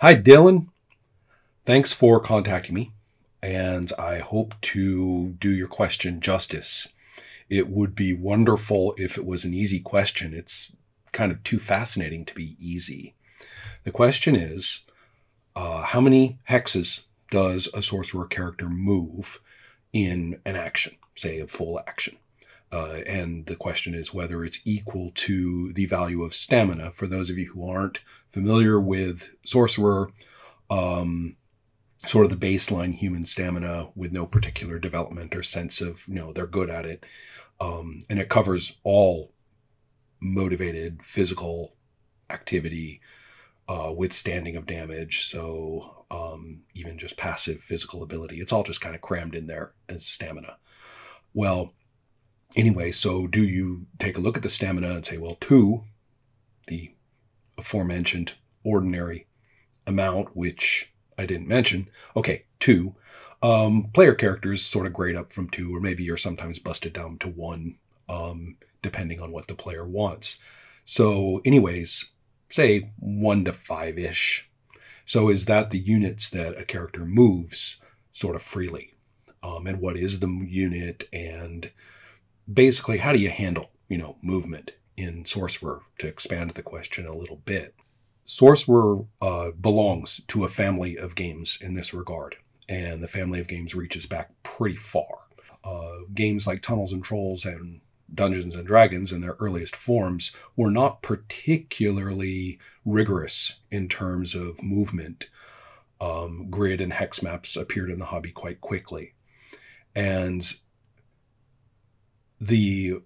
Hi, Dylan. Thanks for contacting me, and I hope to do your question justice. It would be wonderful if it was an easy question. It's kind of too fascinating to be easy. The question is, how many hexes does a sorcerer character move in an action, say a full action? And the question is whether it's equal to the value of stamina. For those of you who aren't familiar with Sorcerer, sort of the baseline human stamina with no particular development or sense of, they're good at it. And it covers all motivated physical activity, withstanding of damage. So even just passive physical ability, it's all just kind of crammed in there as stamina. Well, anyway, so do you take a look at the stamina and say, well, 2, the aforementioned ordinary amount, which I didn't mention. Okay, 2. Player characters sort of grade up from 2, or maybe you're sometimes busted down to 1, depending on what the player wants. So anyways, say 1 to 5-ish. So is that the units that a character moves sort of freely? And what is the unit? And basically, how do you handle, movement in Sorcerer, to expand the question a little bit? Sorcerer belongs to a family of games in this regard, and the family of games reaches back pretty far. Games like Tunnels and Trolls and Dungeons and Dragons in their earliest forms were not particularly rigorous in terms of movement. Grid and hex maps appeared in the hobby quite quickly. And the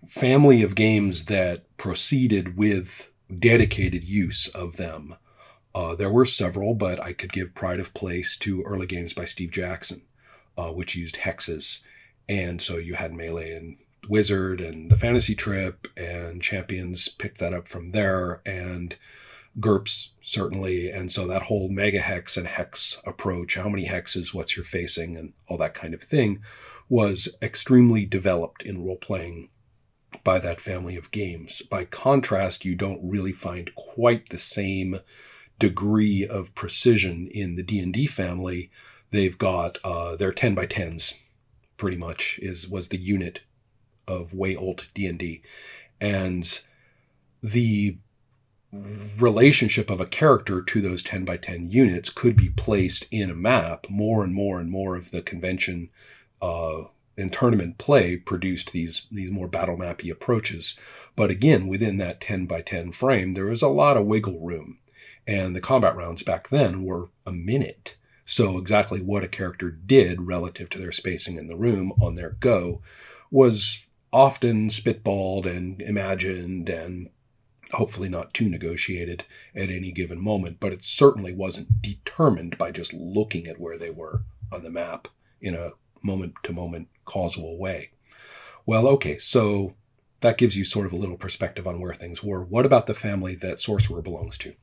family of games that proceeded with dedicated use of them, there were several, but I could give pride of place to early games by Steve Jackson, which used hexes. And so you had Melee and Wizard and the Fantasy Trip, and Champions picked that up from there, and GURPS certainly. And so that whole mega hex and hex approach, how many hexes, what's your facing, and all that kind of thing, was extremely developed in role-playing by that family of games. By contrast, you don't really find quite the same degree of precision in the D&D family. They've got their 10 by 10s, pretty much, was the unit of way old D&D. And the relationship of a character to those 10 by 10 units could be placed in a map. More and more and more of the convention in tournament play produced these more battle mappy approaches. But again, within that 10 by 10 frame, there was a lot of wiggle room. And the combat rounds back then were a minute. So exactly what a character did relative to their spacing in the room on their go was often spitballed and imagined, and hopefully not too negotiated at any given moment. But it certainly wasn't determined by just looking at where they were on the map in a moment-to-moment causal way. Well, okay, so that gives you sort of a little perspective on where things were. What about the family that Sorcerer belongs to?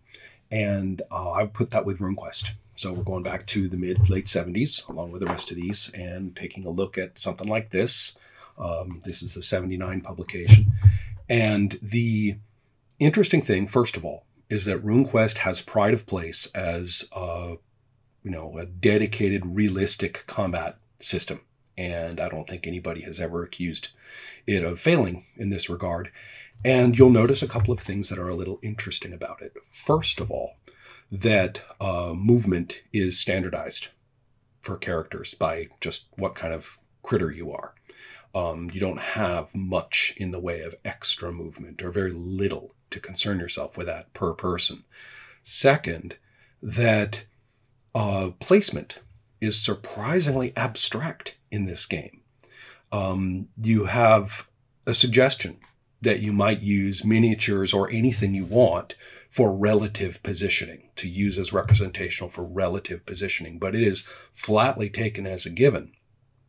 And I put that with RuneQuest. So we're going back to the mid-late 70s, along with the rest of these, and taking a look at something like this. This is the 79 publication. And the interesting thing, first of all, is that RuneQuest has pride of place as a dedicated, realistic combat system. And I don't think anybody has ever accused it of failing in this regard. And you'll notice a couple of things that are a little interesting about it. First of all, that movement is standardized for characters by just what kind of critter you are. You don't have much in the way of extra movement, or very little to concern yourself with that per person. Second, that placement is surprisingly abstract in this game. You have a suggestion that you might use miniatures or anything you want for relative positioning, to use as representational for relative positioning, but it is flatly taken as a given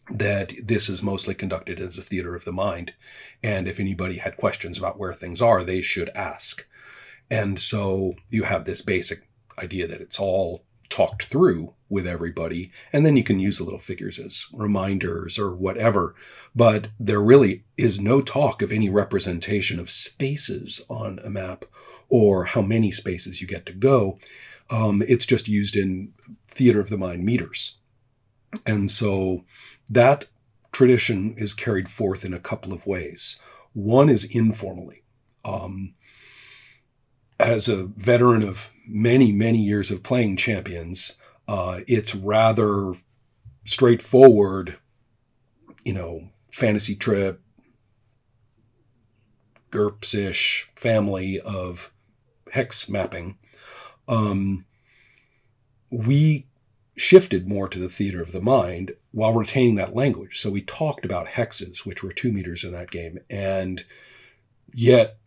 that this is mostly conducted as a theater of the mind. And if anybody had questions about where things are, they should ask. And so you have this basic idea that it's all talked through with everybody, and then you can use the little figures as reminders or whatever. But there really is no talk of any representation of spaces on a map, or how many spaces you get to go. It's just used in theater of the mind meters. And so that tradition is carried forth in a couple of ways. One is informally. As a veteran of many, many years of playing Champions, it's rather straightforward, fantasy trip, GURPS-ish family of hex mapping. We shifted more to the theater of the mind while retaining that language. So we talked about hexes, which were 2 meters in that game, and yet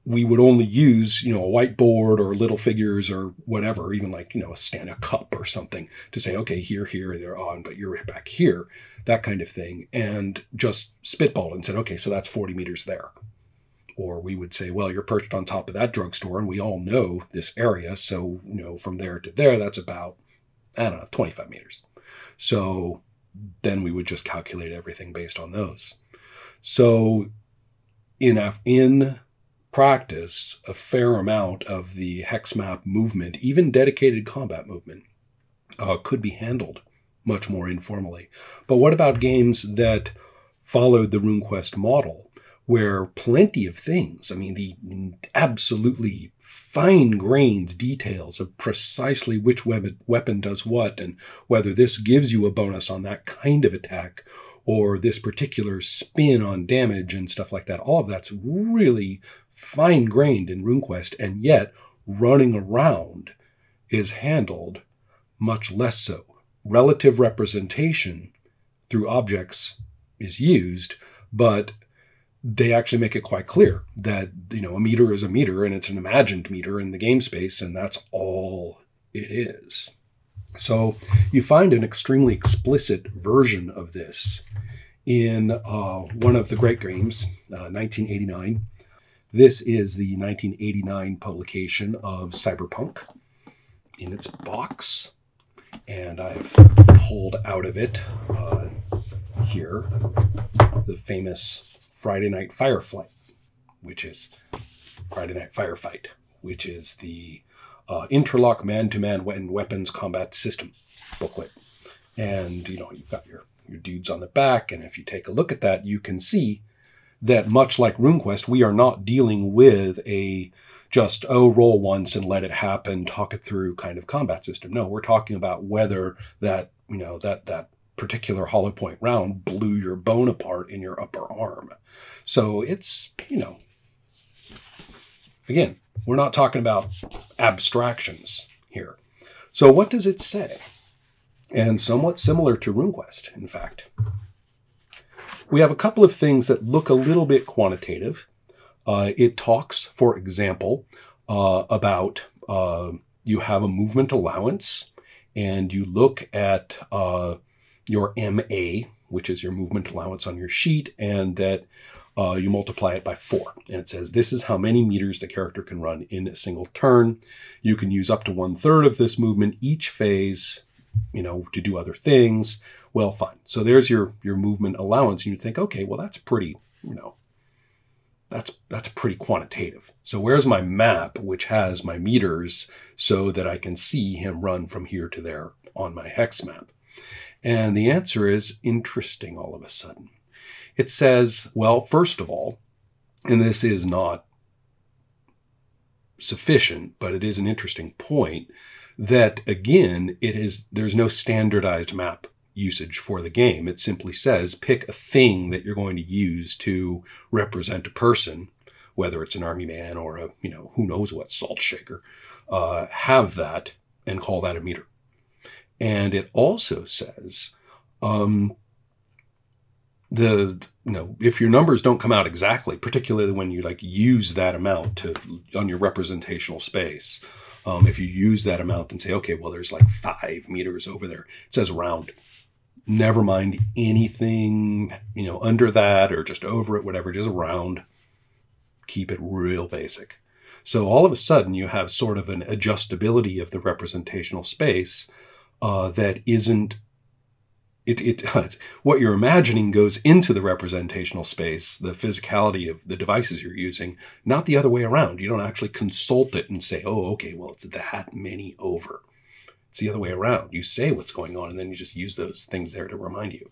we would only use, a whiteboard or little figures or whatever, even like, a cup or something to say, okay, here, they're on, but you're back here, that kind of thing. And just spitballed and said, okay, so that's 40 meters there. Or we would say, well, you're perched on top of that drugstore and we all know this area. So, from there to there, that's about, 25 meters. So then we would just calculate everything based on those. So in practice, a fair amount of the hex map movement, even dedicated combat movement, could be handled much more informally. But what about games that followed the RuneQuest model, where plenty of things, the absolutely fine-grained details of precisely which weapon does what, and whether this gives you a bonus on that kind of attack, or this particular spin on damage and stuff like that, all of that's really fine-grained in RuneQuest, and yet running around is handled much less so. Relative representation through objects is used, but they actually make it quite clear that, a meter is a meter and it's an imagined meter in the game space, and that's all it is. So you find an extremely explicit version of this in one of the great games, 1989. This is the 1989 publication of Cyberpunk in its box, and I've pulled out of it here the famous Friday Night Firefly, which is Friday Night Firefight, which is the interlock man-to-man weapons combat system booklet. And, you've got your dudes on the back, and if you take a look at that, you can see that much like RuneQuest, we are not dealing with a just, roll once and let it happen, talk it through kind of combat system. No, we're talking about whether that, that particular hollow point round blew your bone apart in your upper arm. So it's, again, we're not talking about abstractions here. So what does it say? And somewhat similar to RuneQuest, in fact. We have a couple of things that look a little bit quantitative. It talks, for example, about you have a movement allowance, and you look at your MA, which is your movement allowance on your sheet, and that you multiply it by 4. And it says this is how many meters the character can run in a single turn. You can use up to 1/3 of this movement each phase, to do other things. Well, fine. So there's your movement allowance. And you think, okay, well, that's pretty, that's pretty quantitative. So where's my map, which has my meters so that I can see him run from here to there on my hex map? And the answer is interesting all of a sudden. It says, well, first of all, and this is not sufficient, but it is an interesting point, that again, there's no standardized map usage for the game. It simply says, pick a thing that you're going to use to represent a person, whether it's an army man or a, who knows what salt shaker, have that and call that a meter. And it also says, if your numbers don't come out exactly, particularly when you use that amount on your representational space, if you use that amount and say, okay, well, there's 5 meters over there, it says round. Never mind anything, under that or just over it, whatever, just round. Keep it real basic. So all of a sudden you have sort of an adjustability of the representational space that isn't it's what you're imagining goes into the representational space, the physicality of the devices you're using, not the other way around. You don't actually consult it and say, oh, okay, well, it's that many over. It's the other way around. You say what's going on, and then you just use those things there to remind you.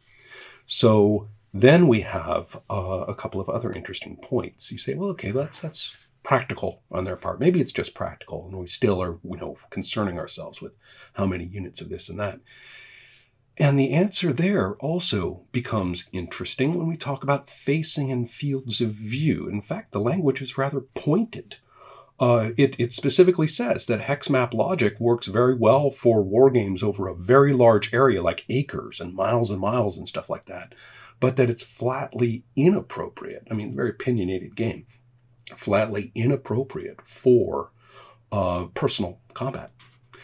So then we have a couple of other interesting points. You say, well, okay, that's practical on their part. Maybe it's just practical, and we still are, concerning ourselves with how many units of this and that. And the answer there also becomes interesting when we talk about facing and fields of view. In fact, the language is rather pointed. It specifically says that hex map logic works very well for war games over a very large area like acres and miles and stuff like that, but that it's flatly inappropriate. I mean, it's a very opinionated game. Flatly inappropriate for personal combat.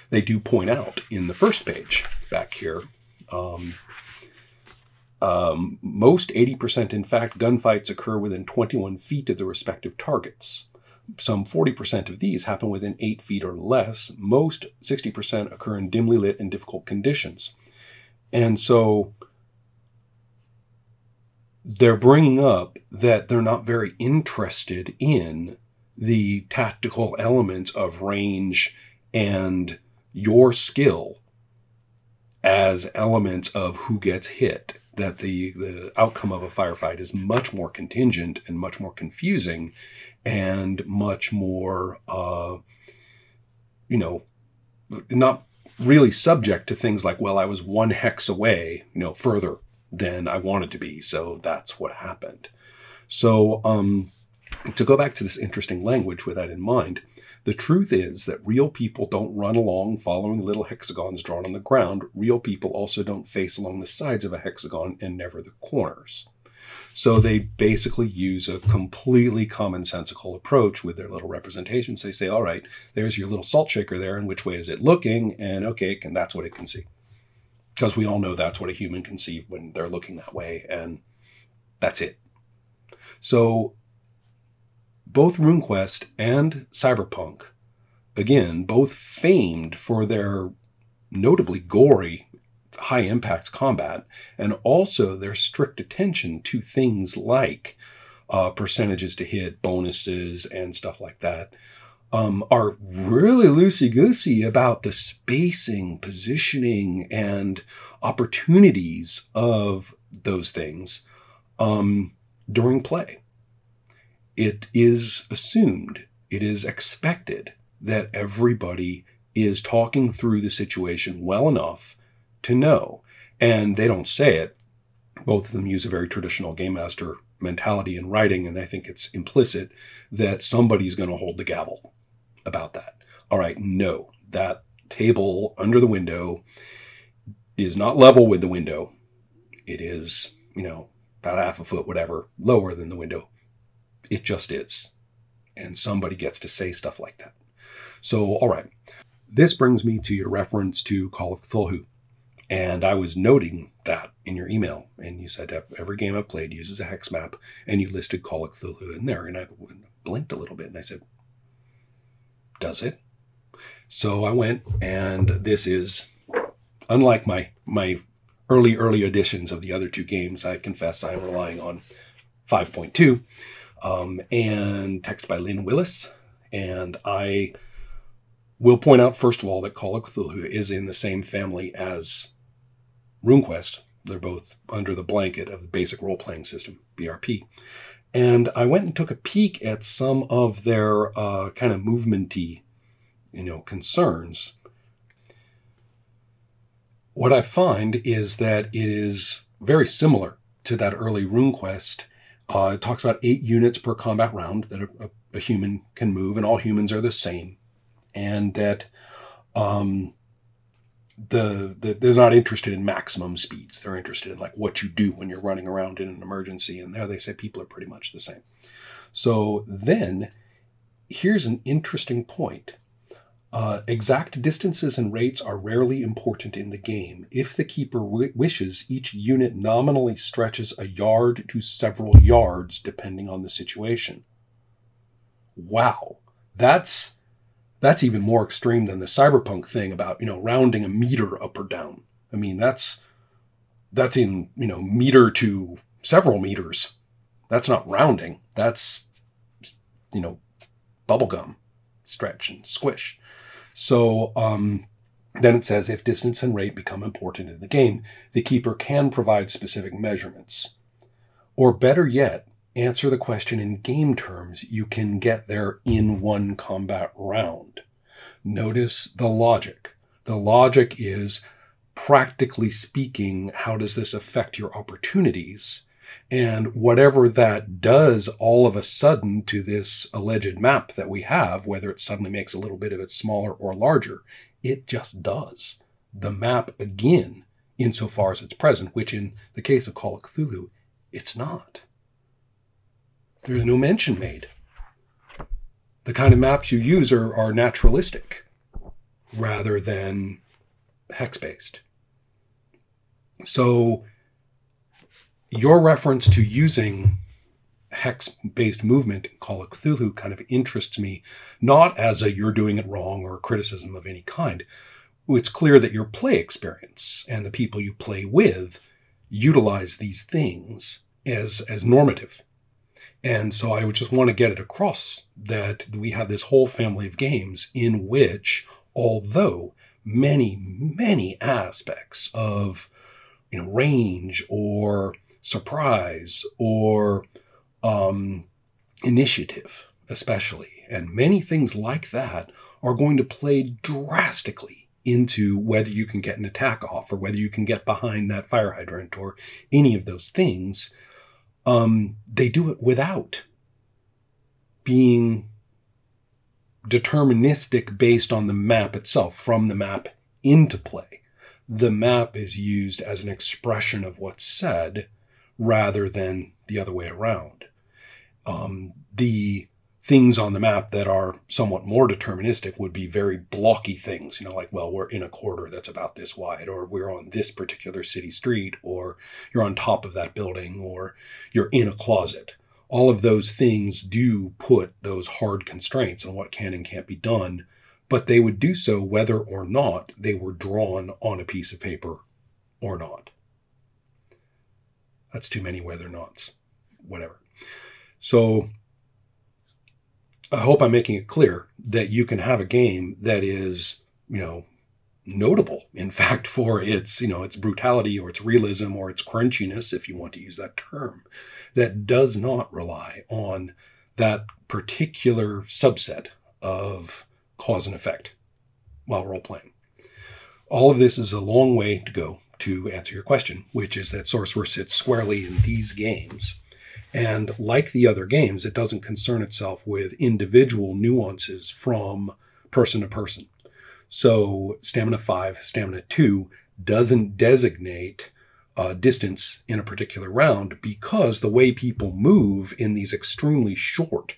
They do point out in the first page back here, most 80% in fact gunfights occur within 21 feet of the respective targets. Some 40% of these happen within 8 feet or less. Most 60% occur in dimly lit and difficult conditions. And so they're bringing up that they're not very interested in the tactical elements of range and your skill as elements of who gets hit, that the outcome of a firefight is much more contingent and much more confusing and much more, not really subject to things like, well, I was one hex away, further than I wanted to be, so that's what happened. So to go back to this interesting language with that in mind, the truth is that real people don't run along following little hexagons drawn on the ground. Real people also don't face along the sides of a hexagon and never the corners. So they basically use a completely commonsensical approach with their little representations. They say, all right, there's your little salt shaker there, and which way is it looking? And okay, that's what it can see. Because we all know that's what a human can see when they're looking that way, and that's it. So both RuneQuest and Cyberpunk, again, both famed for their notably gory, high-impact combat, and also their strict attention to things like percentages to hit, bonuses, and stuff like that, are really loosey-goosey about the spacing, positioning, and opportunities of those things during play. It is assumed, it is expected that everybody is talking through the situation well enough to know. And they don't say it. Both of them use a very traditional game master mentality in writing, and I think it's implicit that somebody's going to hold the gavel about that. All right, no, that table under the window is not level with the window. It is, about half a foot, whatever, lower than the window. It just is. And somebody gets to say stuff like that. So, all right. This brings me to your reference to Call of Cthulhu. And I was noting that in your email. And you said every game I've played uses a hex map. And you listed Call of Cthulhu in there. And I blinked a little bit and I said, does it? So I went, and this is, unlike my early editions of the other two games, I confess I'm relying on 5.2. And text by Lynn Willis. And I will point out, first of all, that Call of Cthulhu is in the same family as RuneQuest. They're both under the blanket of the basic role-playing system, BRP. And I went and took a peek at some of their kind of movement-y, concerns. What I find is that it is very similar to that early RuneQuest. It talks about 8 units per combat round that a human can move, and all humans are the same. And that they're not interested in maximum speeds. They're interested in what you do when you're running around in an emergency. And there they say people are pretty much the same. So then here's an interesting point. Exact distances and rates are rarely important in the game. If the keeper wishes, each unit nominally stretches a yard to several yards, depending on the situation. Wow. That's even more extreme than the Cyberpunk thing about, rounding a meter up or down. I mean, that's that's in, meter to several meters. That's not rounding. That's, bubble gum, stretch and squish. So then it says, if distance and rate become important in the game, the keeper can provide specific measurements. Or better yet, answer the question in game terms you can get there in one combat round. Notice the logic. The logic is, practically speaking, how does this affect your opportunities? And whatever that does all of a sudden to this alleged map that we have, whether it suddenly makes a little bit of it smaller or larger, it just does. The map, again, insofar as it's present, which in the case of Call of Cthulhu, it's not. There's no mention made. The kind of maps you use are naturalistic rather than hex-based. So your reference to using hex-based movement in Call of Cthulhu kind of interests me, not as a you're doing it wrong or a criticism of any kind. It's clear that your play experience and the people you play with utilize these things as normative. And so I would just want to get it across that we have this whole family of games in which, although many, many aspects of range or surprise or initiative especially, and many things like that are going to play drastically into whether you can get an attack off or whether you can get behind that fire hydrant or any of those things. They do it without being deterministic based on the map itself, from the map into play. The map is used as an expression of what's said rather than the other way around. The things on the map that are somewhat more deterministic would be very blocky things, like, well, we're in a corridor that's about this wide, or we're on this particular city street, or you're on top of that building, or you're in a closet. All of those things do put those hard constraints on what can and can't be done, but they would do so whether or not they were drawn on a piece of paper or not. That's too many whether nots. Whatever. So I hope I'm making it clear that you can have a game that is, notable, in fact, for its, its brutality or its realism or its crunchiness, if you want to use that term, that does not rely on that particular subset of cause and effect while role-playing. All of this is a long way to go to answer your question, which is that Sorcerer sits squarely in these games. And like the other games, it doesn't concern itself with individual nuances from person to person. So Stamina 5, Stamina 2 doesn't designate distance in a particular round because the way people move in these extremely short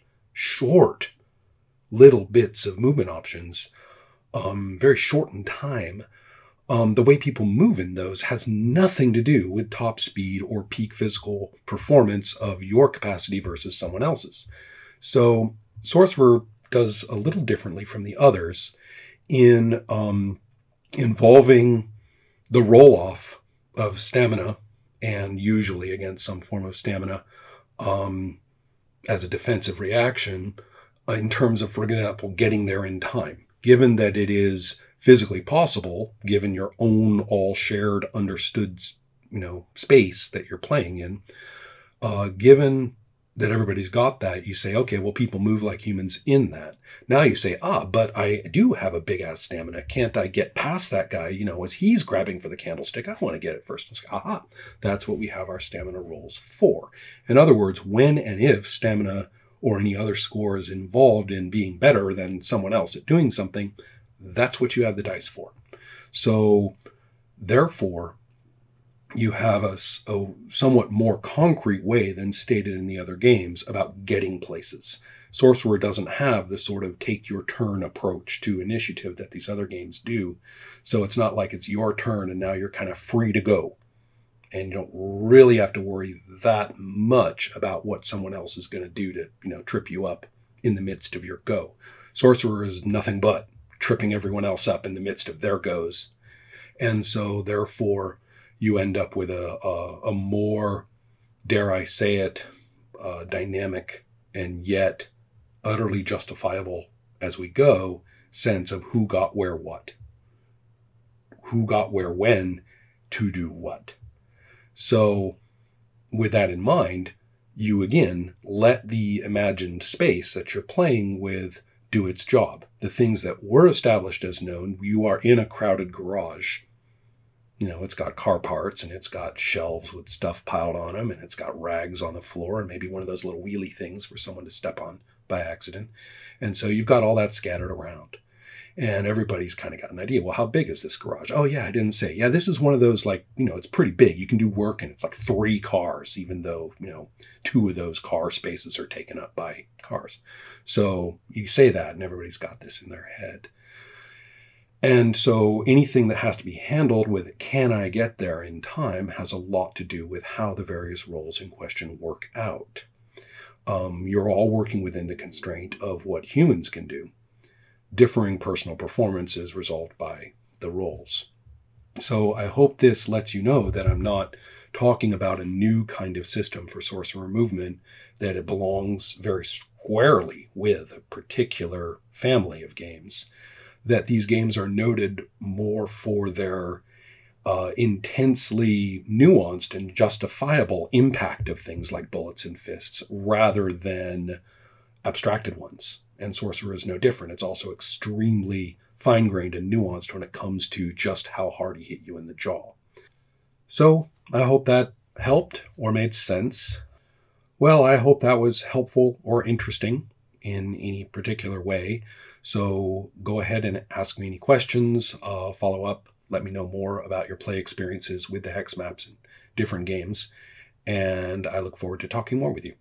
little bits of movement options, very short in time, the way people move in those has nothing to do with top speed or peak physical performance of your capacity versus someone else's. So Sorcerer does a little differently from the others in involving the roll-off of stamina, and usually against some form of stamina as a defensive reaction, in terms of, for example, getting there in time. Given that it is physically possible, given your own all shared, understood, space that you're playing in, given that everybody's got that, you say, okay, well, people move like humans in that. Now you say, but I do have a big ass stamina. Can't I get past that guy? As he's grabbing for the candlestick, I want to get it first. And say, that's what we have our stamina rolls for. In other words, when and if stamina or any other score is involved in being better than someone else at doing something, that's what you have the dice for. So therefore, you have a somewhat more concrete way than stated in the other games about getting places. Sorcerer doesn't have the sort of take your turn approach to initiative that these other games do. So it's not like it's your turn and now you're kind of free to go. And you don't really have to worry that much about what someone else is going to do to, trip you up in the midst of your go. Sorcerer is nothing but tripping everyone else up in the midst of their goes. And so therefore, you end up with a more, dare I say it, dynamic and yet utterly justifiable as we go sense of who got where what, who got where when to do what. So with that in mind, you again let the imagined space that you're playing with do its job. The things that were established as known, you are in a crowded garage. You know, it's got car parts and it's got shelves with stuff piled on them and it's got rags on the floor and maybe one of those little wheelie things for someone to step on by accident. And so you've got all that scattered around. And everybody's kind of got an idea. Well, how big is this garage? Oh, yeah, I didn't say. Yeah, this is one of those, like, you know, it's pretty big. You can do work and it's like 3 cars, even though, you know, 2 of those car spaces are taken up by cars. So you say that and everybody's got this in their head. And so anything that has to be handled with can I get there in time has a lot to do with how the various roles in question work out. You're all working within the constraint of what humans can do. Differing personal performances resolved by the roles. So I hope this lets you know that I'm not talking about a new kind of system for sorcerer movement, that it belongs very squarely with a particular family of games, that these games are noted more for their intensely nuanced and justifiable impact of things like bullets and fists rather than abstracted ones. And Sorcerer is no different. It's also extremely fine-grained and nuanced when it comes to just how hard he hit you in the jaw. So I hope that helped or made sense. Well, I hope that was helpful or interesting in any particular way. So go ahead and ask me any questions, follow up, let me know more about your play experiences with the hex maps and different games. And I look forward to talking more with you.